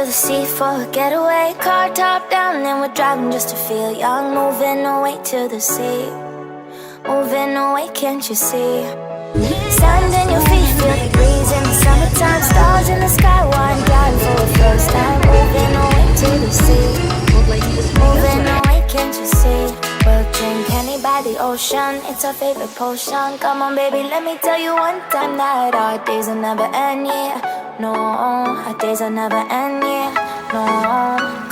the sea for a getaway. Car top down and we're driving just to feel young. Moving away to the sea, moving away, can't you see? Sand in your feet, feel the breeze in the summertime. Stars in the sky, one driving for the first time. Moving away to the sea, moving away, can't you see? We'll drink honey by the ocean, it's our favorite potion. Come on baby, let me tell you one time that our days will never end, yeah. No, our days will never end, yeah. No.